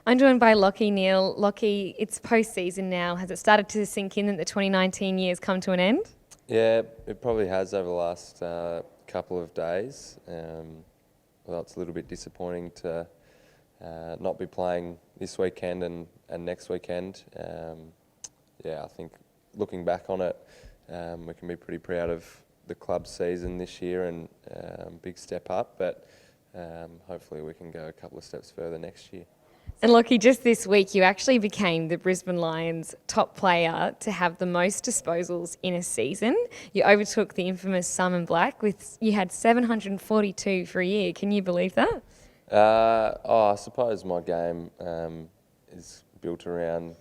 I'm joined by Lachie Neale. Lachie, it's post-season now. Has it started to sink in that the 2019 year's come to an end? Yeah, it probably has over the last couple of days. Well, it's a little bit disappointing to not be playing this weekend and next weekend. Yeah, I think looking back on it, we can be pretty proud of the club's season this year and big step up, but hopefully we can go a couple of steps further next year. And Lachie, just this week you actually became the Brisbane Lions' top player to have the most disposals in a season. You overtook the infamous Simon Black you had 742 for a year. Can you believe that? I suppose my game is built around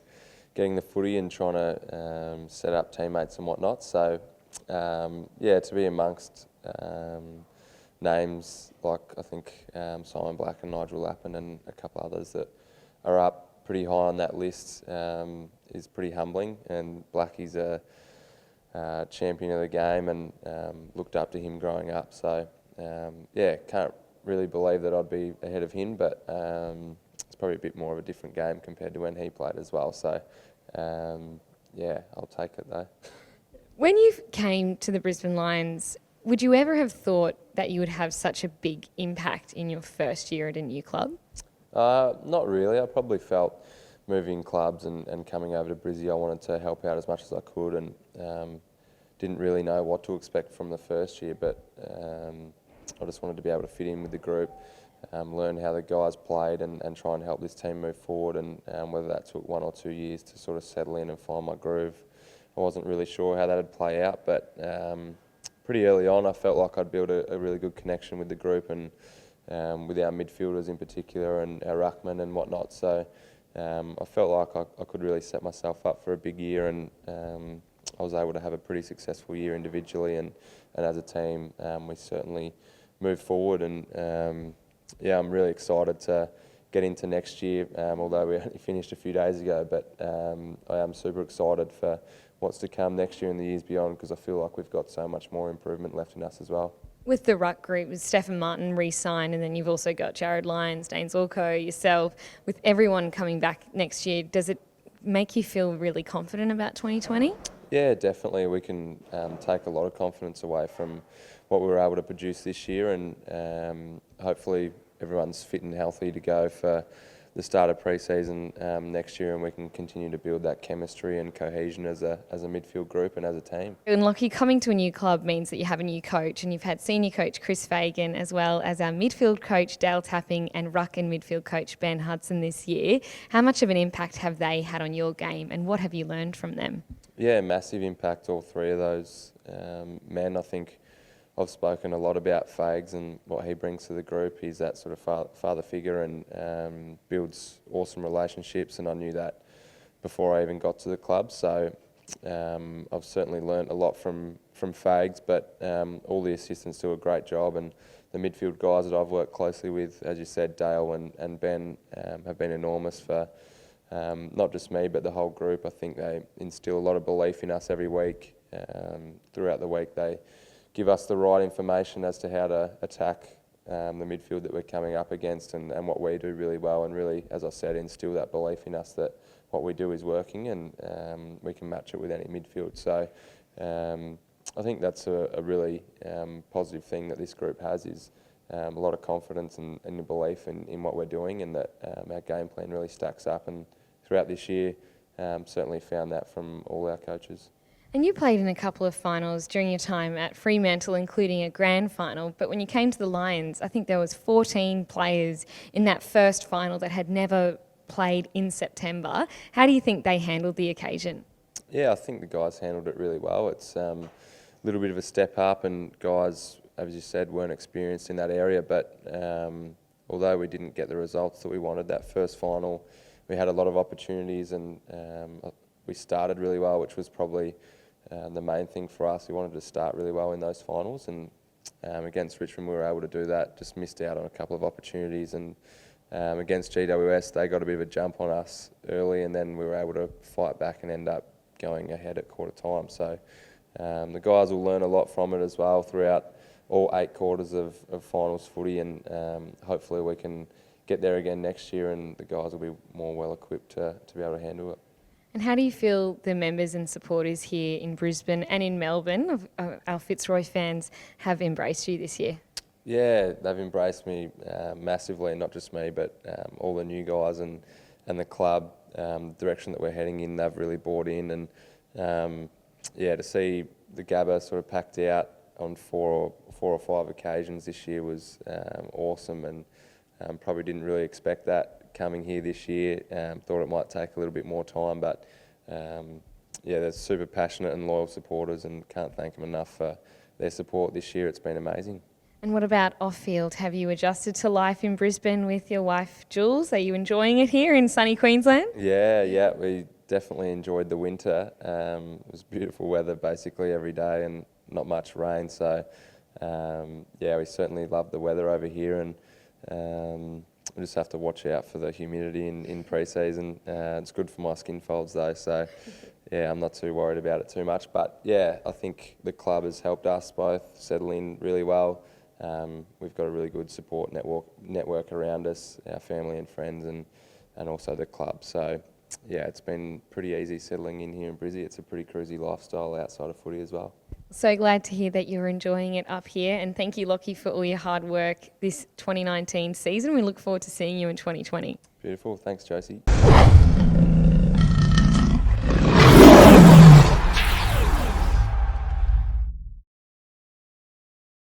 getting the footy and trying to set up teammates and whatnot. So, yeah, to be amongst names like I think Simon Black and Nigel Lappin and a couple others that are up pretty high on that list is pretty humbling. And Blackie's a champion of the game and looked up to him growing up. So, yeah, can't really believe that I'd be ahead of him, but it's probably a bit more of a different game compared to when he played as well. So, yeah, I'll take it though. When you came to the Brisbane Lions, would you ever have thought that you would have such a big impact in your first year at a new club? Not really. I probably felt moving clubs and coming over to Brizzy, I wanted to help out as much as I could and didn't really know what to expect from the first year, but I just wanted to be able to fit in with the group, learn how the guys played and try and help this team move forward, and whether that took 1 or 2 years to sort of settle in and find my groove. I wasn't really sure how that would play out, but pretty early on I felt like I'd built a really good connection with the group and with our midfielders in particular and our ruckmen and whatnot. So I felt like I could really set myself up for a big year, and I was able to have a pretty successful year individually and as a team. We certainly moved forward, and yeah, I'm really excited to get into next year, although we only finished a few days ago, but I am super excited for what's to come next year and the years beyond, because I feel like we've got so much more improvement left in us as well. With the ruck group, with Stephen Martin re-signed, and then you've also got Jared Lyons, Dane Zorko, yourself, with everyone coming back next year, does it make you feel really confident about 2020? Yeah, definitely. We can take a lot of confidence away from what we were able to produce this year, and hopefully everyone's fit and healthy to go for the start of pre-season next year, and we can continue to build that chemistry and cohesion as a midfield group and as a team. And Lachie, coming to a new club means that you have a new coach, and you've had senior coach Chris Fagan as well as our midfield coach Dale Tapping and ruck and midfield coach Ben Hudson this year. How much of an impact have they had on your game, and what have you learned from them? Yeah, massive impact, all three of those men. I think I've spoken a lot about Fags and what he brings to the group. He's that sort of father figure and builds awesome relationships, and I knew that before I even got to the club. So I've certainly learnt a lot from Fags, but all the assistants do a great job, and the midfield guys that I've worked closely with, as you said, Dale and Ben, have been enormous for not just me but the whole group. I think they instill a lot of belief in us every week. Throughout the week they give us the right information as to how to attack the midfield that we're coming up against and what we do really well, and really, as I said, instill that belief in us that what we do is working and we can match it with any midfield. So I think that's a really positive thing that this group has, is a lot of confidence and a belief in what we're doing, and that our game plan really stacks up, and throughout this year certainly found that from all our coaches. And you played in a couple of finals during your time at Fremantle, including a grand final. But when you came to the Lions, I think there was 14 players in that first final that had never played in September. How do you think they handled the occasion? Yeah, I think the guys handled it really well. It's a little bit of a step up, and guys, as you said, weren't experienced in that area. But although we didn't get the results that we wanted that first final, we had a lot of opportunities, and we started really well, which was probably the main thing for us. We wanted to start really well in those finals, and against Richmond we were able to do that. Just missed out on a couple of opportunities, and against GWS they got a bit of a jump on us early, and then we were able to fight back and end up going ahead at quarter time. So the guys will learn a lot from it as well throughout all 8 quarters of finals footy, and hopefully we can get there again next year, and the guys will be more well equipped to be able to handle it. And how do you feel the members and supporters here in Brisbane and in Melbourne, of our Fitzroy fans, have embraced you this year? Yeah, they've embraced me massively, not just me, but all the new guys and the club. Direction that we're heading in, they've really bought in, and to see the Gabba sort of packed out on four or five occasions this year was awesome, and probably didn't really expect that coming here this year. Thought it might take a little bit more time, but they're super passionate and loyal supporters, and can't thank them enough for their support this year. It's been amazing. And what about off-field? Have you adjusted to life in Brisbane with your wife, Jules? Are you enjoying it here in sunny Queensland? Yeah, we definitely enjoyed the winter. It was beautiful weather basically every day and not much rain. So, we certainly love the weather over here, and we just have to watch out for the humidity in pre-season. It's good for my skin folds though, so I'm not too worried about it too much. But I think the club has helped us both settle in really well. We've got a really good support network around us, our family and friends, and also the club. So, it's been pretty easy settling in here in Brizzy. It's a pretty cruisy lifestyle outside of footy as well. So glad to hear that you're enjoying it up here, and thank you, Lachie, for all your hard work this 2019 season. We look forward to seeing you in 2020. Beautiful. Thanks, Josie.